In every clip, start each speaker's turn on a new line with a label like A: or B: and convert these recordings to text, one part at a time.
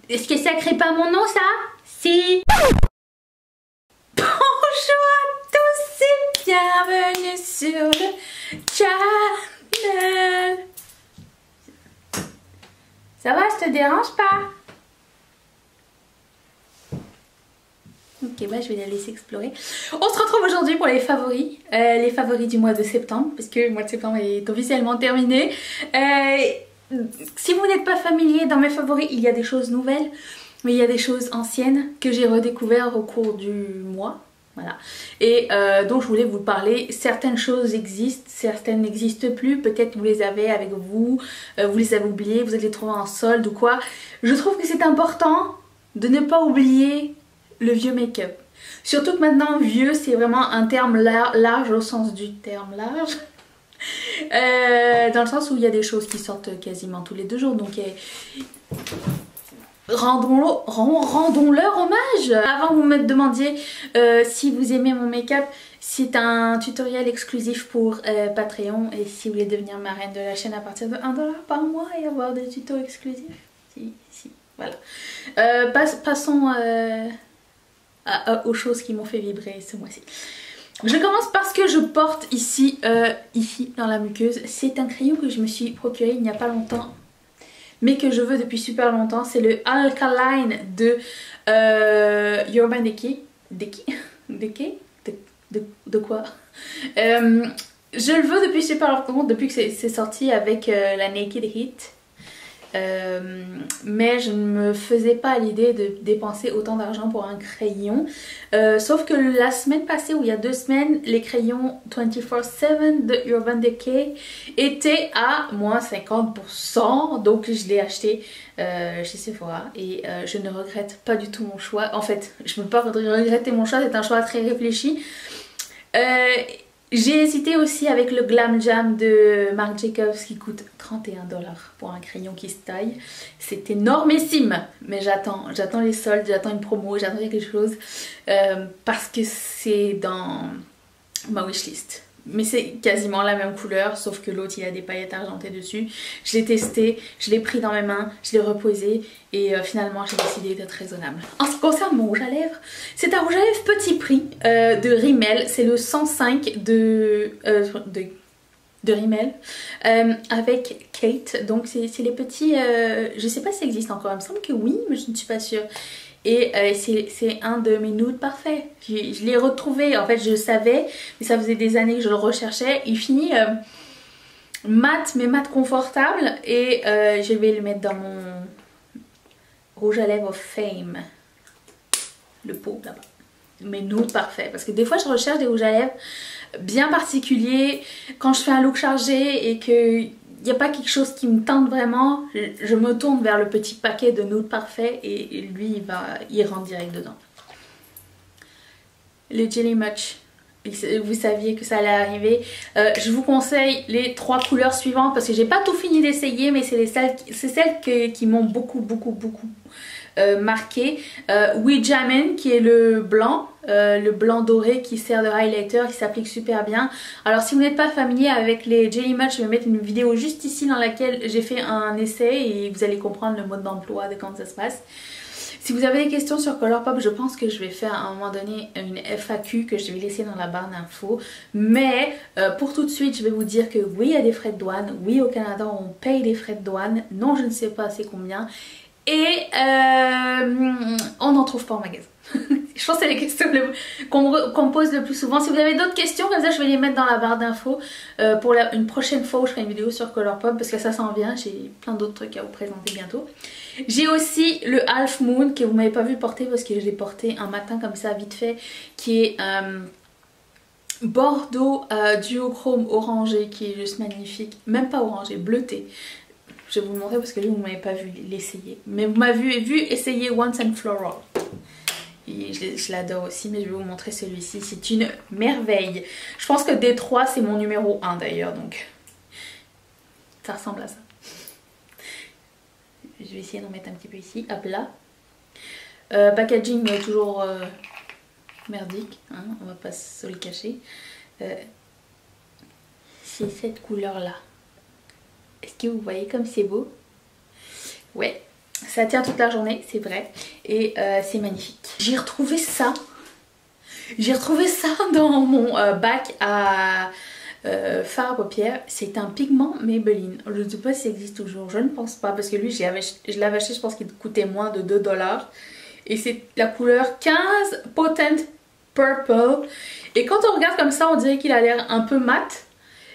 A: Est-ce que ça crée pas mon nom, ça? Si. Bonjour à tous et bienvenue sur le channel. Ça va, je te dérange pas? Ok, bah je vais la laisser explorer. On se retrouve aujourd'hui pour les favoris du mois de septembre, parce que le mois de septembre est officiellement terminé. Si vous n'êtes pas familier, dans mes favoris, il y a des choses nouvelles, mais il y a des choses anciennes que j'ai redécouvertes au cours du mois. Voilà. Et donc je voulais vous parler. Certaines choses existent, certaines n'existent plus. Peut-être vous les avez avec vous, vous les avez oubliées, vous allez les trouver en solde ou quoi. Je trouve que c'est important de ne pas oublier le vieux make-up. Surtout que maintenant, vieux, c'est vraiment un terme large au sens du terme large. Dans le sens où il y a des choses qui sortent quasiment tous les 2 jours. Donc rendons-leur hommage. Avant que vous me demandiez si vous aimez mon make-up, c'est un tutoriel exclusif pour Patreon. Et si vous voulez devenir marraine de la chaîne à partir de 1$ par mois et avoir des tutos exclusifs, voilà. Passons aux choses qui m'ont fait vibrer ce mois-ci. Je commence parce que je porte ici dans la muqueuse. C'est un crayon que je me suis procuré il n'y a pas longtemps, mais que je veux depuis super longtemps. C'est le Alkaline de Urban Decay. De quoi je le veux depuis super longtemps, depuis que c'est sorti avec la Naked Heat. Mais je ne me faisais pas l'idée de dépenser autant d'argent pour un crayon, sauf que la semaine passée ou il y a 2 semaines, les crayons 24/7 de Urban Decay étaient à moins 50%, donc je l'ai acheté chez Sephora et je ne regrette pas du tout mon choix. En fait, je ne peux pas regretter mon choix, c'est un choix très réfléchi. J'ai hésité aussi avec le Glam Jam de Marc Jacobs qui coûte 31$ pour un crayon qui se taille. C'est énormissime, mais j'attends les soldes, j'attends une promo, j'attends quelque chose parce que c'est dans ma wishlist. Mais c'est quasiment la même couleur, sauf que l'autre il a des paillettes argentées dessus. Je l'ai testé, je l'ai pris dans mes mains, je l'ai reposé et finalement j'ai décidé d'être raisonnable. En ce qui concerne mon rouge à lèvres, c'est un rouge à lèvres petit prix de Rimmel. C'est le 105 de Rimmel avec Kate. Donc c'est les petits, je sais pas si ça existe encore, il me semble que oui, mais je ne suis pas sûre. Et c'est un de mes nudes parfaits. Je l'ai retrouvé, en fait je savais, mais ça faisait des années que je le recherchais. Il finit mat, mais mat confortable. Et je vais le mettre dans mon rouge à lèvres Fame. Le pot là-bas. Mes nudes parfaits. Parce que des fois je recherche des rouges à lèvres bien particuliers. Quand je fais un look chargé et que il n'y a pas quelque chose qui me tente vraiment, je me tourne vers le petit paquet de nudes parfaits et lui il rentre direct dedans. Le Jelly Much, vous saviez que ça allait arriver. Je vous conseille les 3 couleurs suivantes parce que j'ai pas tout fini d'essayer, mais c'est celles qui m'ont beaucoup marqué. We Jammin' qui est le blanc doré qui sert de highlighter, qui s'applique super bien. Alors si vous n'êtes pas familier avec les Jelly Much, je vais mettre une vidéo juste ici dans laquelle j'ai fait un essai et vous allez comprendre le mode d'emploi de quand ça se passe. Si vous avez des questions sur Colourpop, je pense que je vais faire à un moment donné une FAQ que je vais laisser dans la barre d'infos. Mais pour tout de suite, je vais vous dire que oui, il y a des frais de douane. Oui, au Canada, on paye des frais de douane. Non, je ne sais pas c'est combien. Et on n'en trouve pas en magasin. Je pense que c'est les questions qu'on me pose le plus souvent. Si vous avez d'autres questions, comme ça je vais les mettre dans la barre d'infos pour une prochaine fois où je ferai une vidéo sur Colourpop parce que ça s'en vient. J'ai plein d'autres trucs à vous présenter bientôt. J'ai aussi le Half Moon que vous m'avez pas vu porter parce que je l'ai porté un matin comme ça vite fait, qui est bordeaux duochrome orangé, qui est juste magnifique. Même pas orangé, bleuté. Je vais vous le montrer parce que lui vous m'avez pas vu l'essayer, mais vous m'avez vu essayer Once and Floral. Et je l'adore aussi, mais je vais vous montrer celui-ci, c'est une merveille. Je pense que des 3 c'est mon numéro 1 d'ailleurs, donc ça ressemble à ça. Je vais essayer d'en mettre un petit peu ici, hop là. Packaging toujours merdique, hein, on va pas se le cacher. C'est cette couleur là. Est-ce que vous voyez comme c'est beau? Ouais, Ça tient toute la journée, c'est vrai. Et c'est magnifique. J'ai retrouvé ça. J'ai retrouvé ça dans mon bac à fard à paupières. C'est un pigment Maybelline. Je ne sais pas si ça existe toujours. Je ne pense pas. Parce que lui, je l'avais acheté, je pense qu'il coûtait moins de 2 $. Et c'est la couleur 15 Potent Purple. Et quand on regarde comme ça, on dirait qu'il a l'air un peu mat.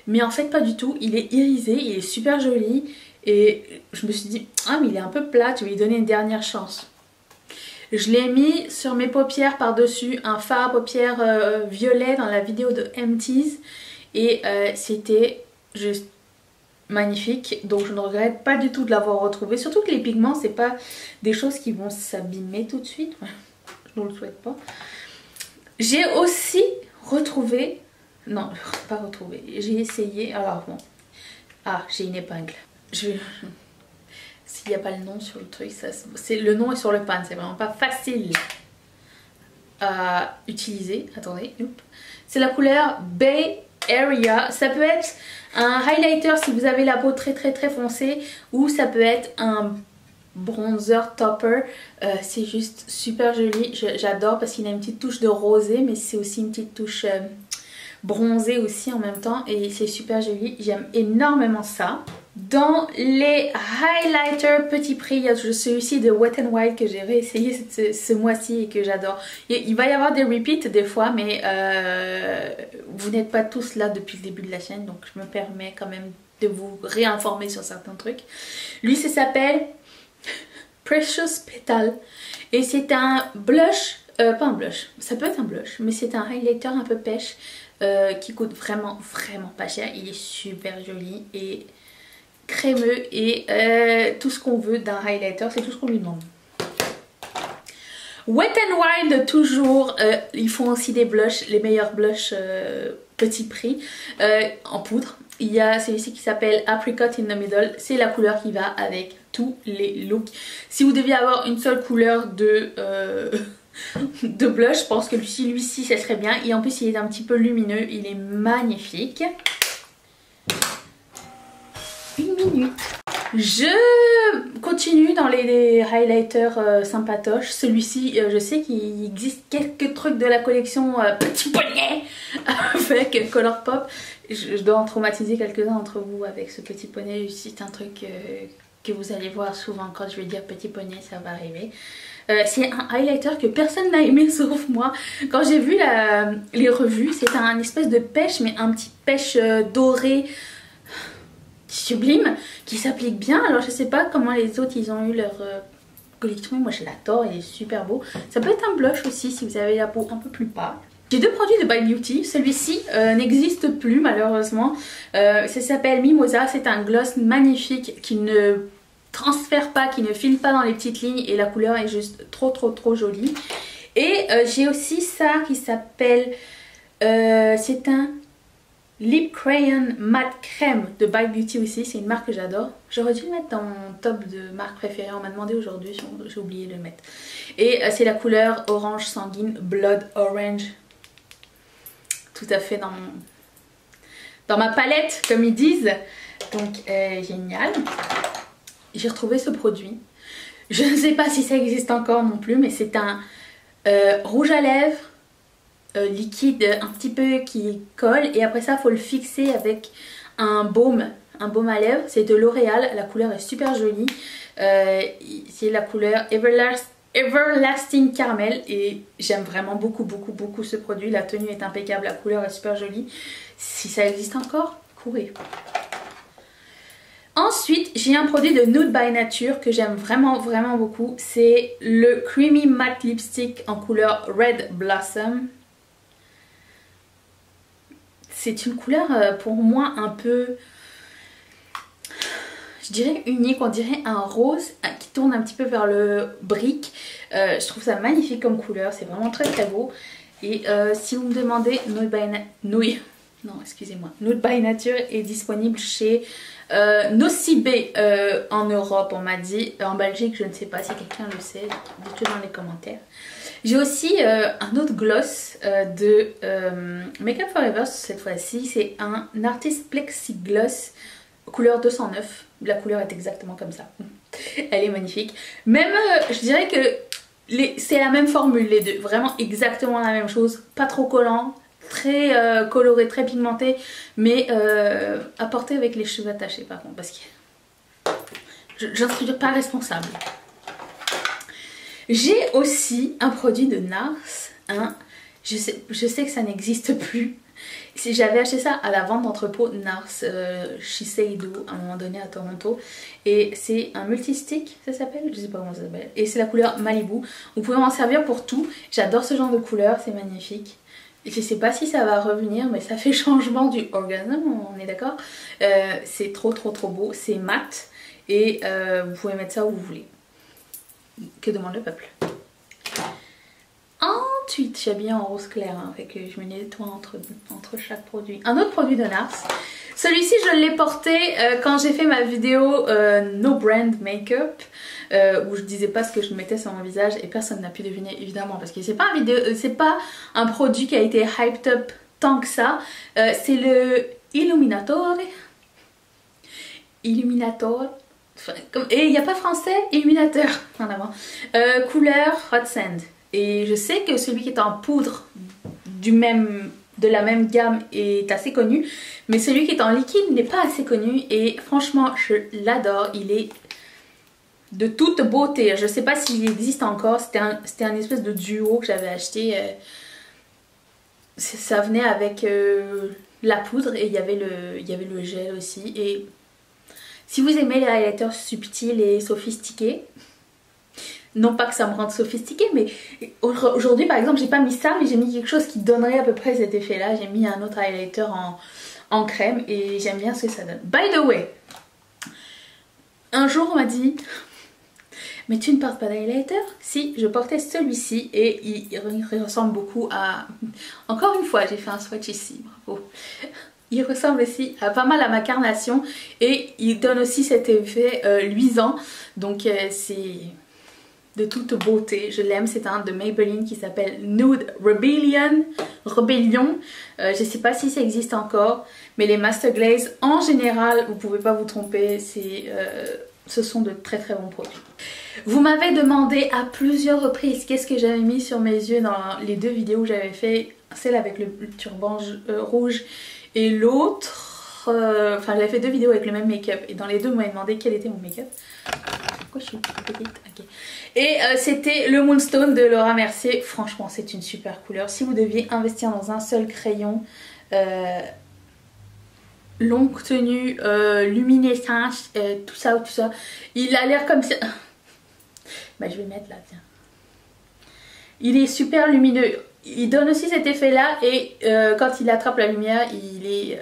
A: Mais en fait, pas du tout. Il est irisé, il est super joli. Et je me suis dit, ah mais il est un peu plat, je vais lui donner une dernière chance. Je l'ai mis sur mes paupières par-dessus un fard à paupières violet dans la vidéo de Empties. Et c'était juste magnifique. Donc je ne regrette pas du tout de l'avoir retrouvé. Surtout que les pigments, c'est pas des choses qui vont s'abîmer tout de suite. Je ne le souhaite pas. J'ai aussi retrouvé... Non, pas retrouvé. J'ai essayé... Alors bon. Ah, j'ai une épingle. S'il n'y a pas le nom sur le truc, le nom est sur le pan, c'est vraiment pas facile à utiliser. Attendez, c'est la couleur Bay Area. Ça peut être un highlighter si vous avez la peau très foncée, ou ça peut être un bronzer topper. C'est juste super joli, j'adore parce qu'il a une petite touche de rosé, mais c'est aussi une petite touche bronzée aussi en même temps, et c'est super joli. J'aime énormément ça. Dans les highlighters petit prix, il y a celui-ci de Wet n Wild que j'ai réessayé ce mois-ci et que j'adore. Il va y avoir des repeats des fois, mais vous n'êtes pas tous là depuis le début de la chaîne, donc je me permets quand même de vous réinformer sur certains trucs. Lui, ça s'appelle Precious Petal et c'est un blush, pas un blush, ça peut être un blush, mais c'est un highlighter un peu pêche qui coûte vraiment pas cher. Il est super joli et crémeux et tout ce qu'on veut d'un highlighter, c'est tout ce qu'on lui demande. Wet n Wild toujours, ils font aussi des blushs, les meilleurs blushs petit prix en poudre. Il y a celui-ci qui s'appelle Apricot in the Middle, c'est la couleur qui va avec tous les looks. Si vous deviez avoir une seule couleur de blush, je pense que celui-ci ça serait bien, et en plus il est un petit peu lumineux, il est magnifique. Une minute. Je continue dans les highlighters sympatoches. Celui-ci, je sais qu'il existe quelques trucs de la collection Petit Poney avec Colourpop. Je dois en traumatiser quelques-uns d'entre vous avec ce Petit Poney. C'est un truc que vous allez voir souvent quand je vais dire Petit Poney, ça va arriver. C'est un highlighter que personne n'a aimé sauf moi. Quand j'ai vu les revues, c'est un espèce de pêche, mais un petit pêche doré sublime qui s'applique bien. Alors je sais pas comment les autres ils ont eu leur collection, mais moi je l'adore, il est super beau. Ça peut être un blush aussi si vous avez la peau un peu plus pâle. J'ai deux produits de By Beauty. Celui-ci n'existe plus malheureusement. Ça s'appelle Mimosa. C'est un gloss magnifique qui ne transfère pas, qui ne file pas dans les petites lignes, et la couleur est juste trop jolie. Et j'ai aussi ça qui s'appelle c'est un Lip Crayon Matte Crème de By Beauty aussi. C'est une marque que j'adore. J'aurais dû le mettre dans mon top de marques préférées. On m'a demandé aujourd'hui, j'ai oublié de le mettre. Et c'est la couleur orange sanguine, Blood Orange. Tout à fait dans ma palette, comme ils disent. Donc génial. J'ai retrouvé ce produit. Je ne sais pas si ça existe encore non plus, mais c'est un rouge à lèvres liquide un petit peu qui colle, et après ça il faut le fixer avec un baume à lèvres. C'est de L'Oréal, la couleur est super jolie. C'est la couleur Everlasting Caramel et j'aime vraiment beaucoup ce produit. La tenue est impeccable, la couleur est super jolie. Si ça existe encore, courez. Ensuite, j'ai un produit de Nude by Nature que j'aime vraiment beaucoup. C'est le Creamy Matte Lipstick en couleur Red Blossom. C'est une couleur pour moi un peu, je dirais unique, on dirait un rose qui tourne un petit peu vers le brick. Je trouve ça magnifique comme couleur, c'est vraiment très beau. Et si vous me demandez, Nude by Nature est disponible chez Nocibé en Europe, on m'a dit. En Belgique, je ne sais pas si quelqu'un le sait, dites-le dans les commentaires. J'ai aussi un autre gloss de Make Up For Ever cette fois-ci. C'est un Artist Plexi Gloss couleur 209. La couleur est exactement comme ça. Elle est magnifique. Même, je dirais que c'est la même formule les deux. Vraiment exactement la même chose. Pas trop collant. Très coloré, très pigmenté. Mais à porter avec les cheveux attachés par contre. Parce que j'en suis pas responsable. J'ai aussi un produit de NARS. Je sais que ça n'existe plus. J'avais acheté ça à la vente d'entrepôt NARS Shiseido à un moment donné à Toronto. Et c'est un multistick, ça s'appelle? Je sais pas comment ça s'appelle. Et c'est la couleur Malibu. Vous pouvez m'en servir pour tout. J'adore ce genre de couleur, c'est magnifique. Et je sais pas si ça va revenir, mais ça fait changement du orgasme, on est d'accord? C'est trop beau. C'est mat. Et vous pouvez mettre ça où vous voulez. Que demande le peuple? Ensuite, je suis habillée en rose clair, hein, fait que je me nettoie entre chaque produit. Un autre produit de NARS. Celui-ci, je l'ai porté quand j'ai fait ma vidéo No Brand Makeup, où je disais pas ce que je mettais sur mon visage et personne n'a pu deviner évidemment parce que c'est pas un produit qui a été hyped up tant que ça. C'est le Illuminator. Et il n'y a pas français, illuminateur en avant. Couleur Hot Sand. Et je sais que celui qui est en poudre de la même gamme est assez connu. Mais celui qui est en liquide n'est pas assez connu. Et franchement, je l'adore. Il est de toute beauté. Je ne sais pas s'il existe encore. C'était un espèce de duo que j'avais acheté. Ça venait avec la poudre et il y avait le gel aussi. Et si vous aimez les highlighters subtils et sophistiqués, non pas que ça me rende sophistiquée, mais aujourd'hui par exemple j'ai pas mis ça, mais j'ai mis quelque chose qui donnerait à peu près cet effet là. J'ai mis un autre highlighter en crème et j'aime bien ce que ça donne. By the way, un jour on m'a dit mais tu ne portes pas d'highlighter? Si, je portais celui-ci et il ressemble beaucoup à... Encore une fois j'ai fait un swatch ici, bravo. Il ressemble aussi pas mal à ma carnation et il donne aussi cet effet luisant. Donc c'est de toute beauté. Je l'aime. C'est un de Maybelline qui s'appelle Nude Rebellion. Je sais pas si ça existe encore. Mais les Master Glaze en général, vous pouvez pas vous tromper. Ce sont de très bons produits. Vous m'avez demandé à plusieurs reprises qu'est-ce que j'avais mis sur mes yeux dans les deux vidéos que j'avais fait. Celle avec le turban rouge et l'autre, enfin j'avais fait deux vidéos avec le même make-up et dans les deux vous m'avez demandé quel était mon make-up. Pourquoi je suis petite? Ok. Et c'était le Moonstone de Laura Mercier. Franchement c'est une super couleur. Si vous deviez investir dans un seul crayon, longue tenue, luminescence, tout ça, il a l'air comme ça. Bah je vais mettre là, tiens. Il est super lumineux. Il donne aussi cet effet là et quand il attrape la lumière il est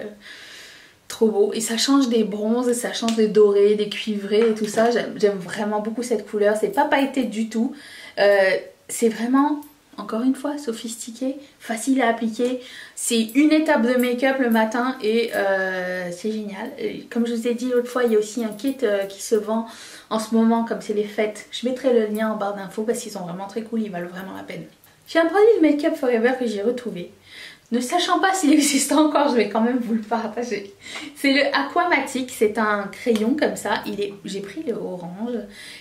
A: trop beau et ça change des bronzes, ça change des dorés, des cuivrés et tout ça. J'aime vraiment beaucoup cette couleur. C'est pas pailleté du tout, c'est vraiment encore une fois sophistiqué, facile à appliquer. C'est une étape de make-up le matin et c'est génial. Et comme je vous ai dit l'autre fois, il y a aussi un kit qui se vend en ce moment comme c'est les fêtes. Je mettrai le lien en barre d'infos parce qu'ils sont vraiment très cool, ils valent vraiment la peine. J'ai un produit de Make Up Forever que j'ai retrouvé. Ne sachant pas s'il existe encore, je vais quand même vous le partager. C'est le Aquamatic, c'est un crayon comme ça. J'ai pris le orange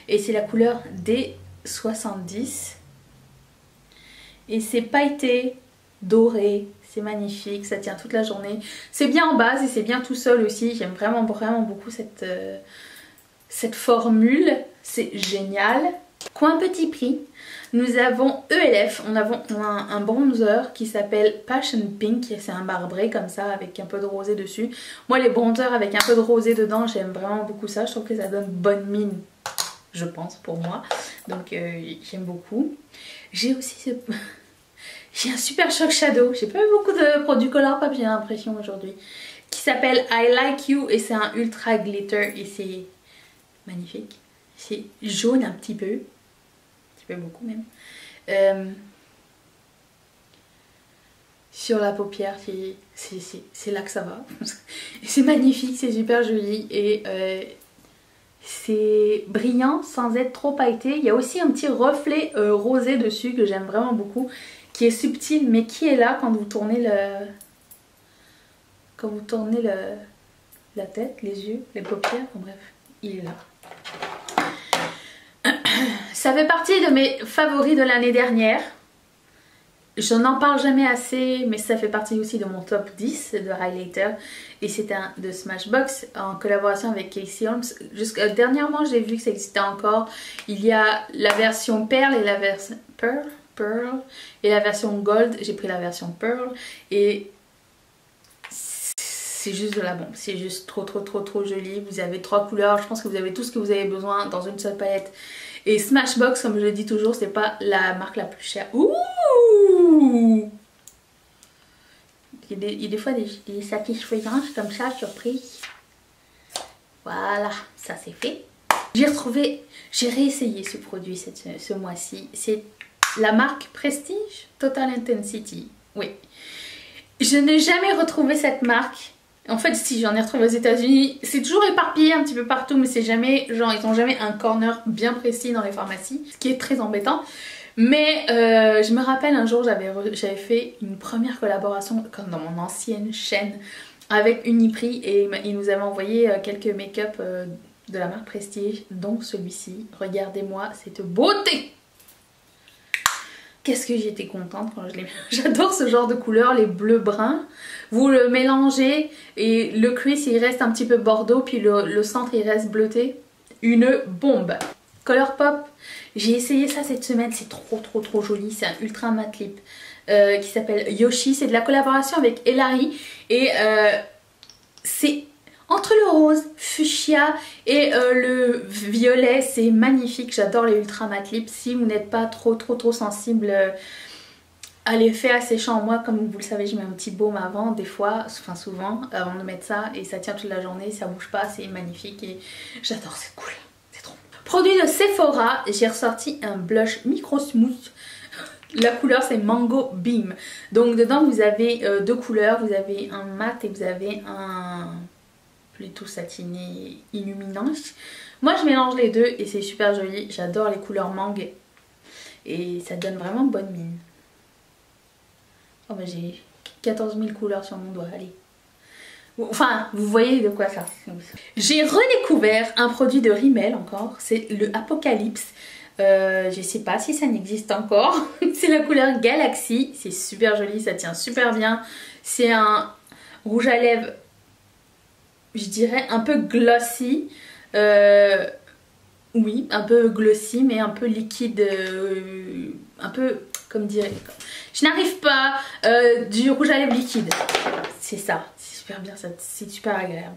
A: et c'est la couleur D70. Et c'est pailleté, doré, c'est magnifique, ça tient toute la journée. C'est bien en base et c'est bien tout seul aussi. J'aime vraiment beaucoup cette formule, c'est génial. Coin petit prix. Nous avons ELF, on a un bronzer qui s'appelle Passion Pink, c'est un marbré comme ça avec un peu de rosé dessus. Moi les bronzers avec un peu de rosé dedans, j'aime vraiment beaucoup ça, je trouve que ça donne bonne mine, je pense pour moi. Donc j'aime beaucoup. J'ai aussi j'ai un super Shock Shadow, j'ai pas eu beaucoup de produits Colourpop j'ai l'impression aujourd'hui, qui s'appelle I Like You et c'est un ultra glitter et c'est magnifique. C'est jaune un petit peu beaucoup même. Sur la paupière, c'est là que ça va. C'est magnifique, c'est super joli et c'est brillant sans être trop pailleté. Il y a aussi un petit reflet rosé dessus que j'aime vraiment beaucoup, qui est subtil mais qui est là quand vous tournez la tête, les yeux, les paupières, en bref, il est là. Ça fait partie de mes favoris de l'année dernière. Je n'en parle jamais assez, mais ça fait partie aussi de mon top 10 de highlighter. Et c'est un de Smashbox en collaboration avec Casey Holmes. Dernièrement, j'ai vu que ça existait encore. Il y a la version Pearl et la version Pearl et la version Gold. J'ai pris la version Pearl et c'est juste de la bombe. C'est juste trop joli. Vous avez 3 couleurs. Je pense que vous avez tout ce que vous avez besoin dans une seule palette. Et Smashbox, comme je le dis toujours, c'est pas la marque la plus chère. Ouh! Il y a des fois des satisfaisances comme ça, surprise. Voilà, ça c'est fait. J'ai réessayé ce produit ce mois-ci. C'est la marque Prestige Total Intensity. Oui. Je n'ai jamais retrouvé cette marque. En fait, si, j'en ai retrouvé aux États-Unis. C'est toujours éparpillé un petit peu partout, mais c'est jamais, genre, ils n'ont jamais un corner bien précis dans les pharmacies, ce qui est très embêtant. Mais je me rappelle un jour, j'avais fait une première collaboration, comme dans mon ancienne chaîne, avec Uniprix, et ils nous avaient envoyé quelques make-up de la marque Prestige, dont celui-ci. Regardez-moi cette beauté! Qu'est-ce que j'étais contente quand je l'ai mis. J'adore ce genre de couleur, les bleus bruns. Vous le mélangez et le crease il reste un petit peu bordeaux, puis le centre il reste bleuté. Une bombe. Colourpop, j'ai essayé ça cette semaine, c'est trop joli. C'est un ultra matte lip qui s'appelle Yoshi. C'est de la collaboration avec Elari et c'est entre le rose, fuchsia et le violet, c'est magnifique. J'adore les ultra matte lips. Si vous n'êtes pas trop sensible à l'effet asséchant, moi comme vous le savez, je mets un petit baume avant, des fois, enfin souvent, avant de mettre ça, et ça tient toute la journée, ça bouge pas, c'est magnifique et j'adore cette couleur, c'est trop. Produit de Sephora, j'ai ressorti un blush micro smooth. La couleur c'est Mango Beam. Donc dedans vous avez 2 couleurs, vous avez un mat et vous avez un plutôt satiné illuminant. Moi je mélange les deux et c'est super joli. J'adore les couleurs mangue et ça donne vraiment bonne mine. Oh bah j'ai 14 000 couleurs sur mon doigt, allez. Enfin, vous voyez de quoi ça. J'ai redécouvert un produit de Rimmel encore, c'est le Apocalypse. Je sais pas si ça n'existe encore. C'est la couleur Galaxy, c'est super joli, ça tient super bien. C'est un rouge à lèvres, je dirais un peu glossy. Oui, un peu glossy mais un peu liquide, un peu, comme dire, je n'arrive pas, du rouge à lèvres liquide. C'est ça, c'est super bien, c'est super agréable.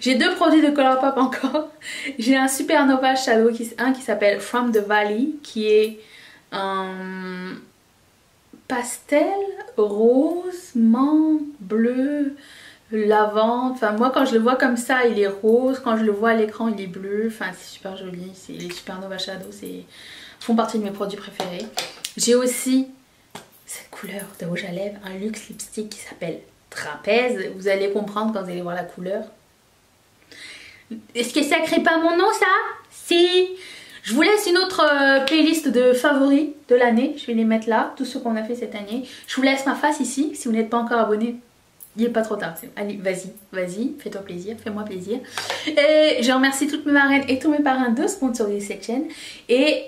A: J'ai 2 produits de Colourpop encore. J'ai un Supernova Shadow, un qui s'appelle From the Valley, qui est un pastel, rose, menthe, bleu, lavande. Enfin moi quand je le vois comme ça il est rose, quand je le vois à l'écran il est bleu. Enfin c'est super joli, les Supernova Shadow font partie de mes produits préférés. J'ai aussi cette couleur de rouge à lèvres, un luxe lipstick qui s'appelle Trapèze. Vous allez comprendre quand vous allez voir la couleur. Est-ce que ça crée pas mon nom ça? Si. Je vous laisse une autre playlist de favoris de l'année. Je vais les mettre là, tous ceux qu'on a fait cette année. Je vous laisse ma face ici. Si vous n'êtes pas encore abonné, il n'est pas trop tard. Allez, vas-y, fais-toi plaisir, fais-moi plaisir. Et je remercie toutes mes marraines et tous mes parrains de sponsoriser cette chaîne. Et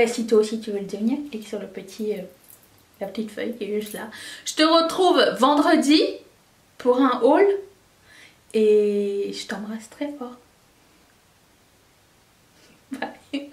A: si toi aussi tu veux le devenir, clique sur le petit, la petite feuille qui est juste là. Je te retrouve vendredi pour un haul. Et je t'embrasse très fort. Bye.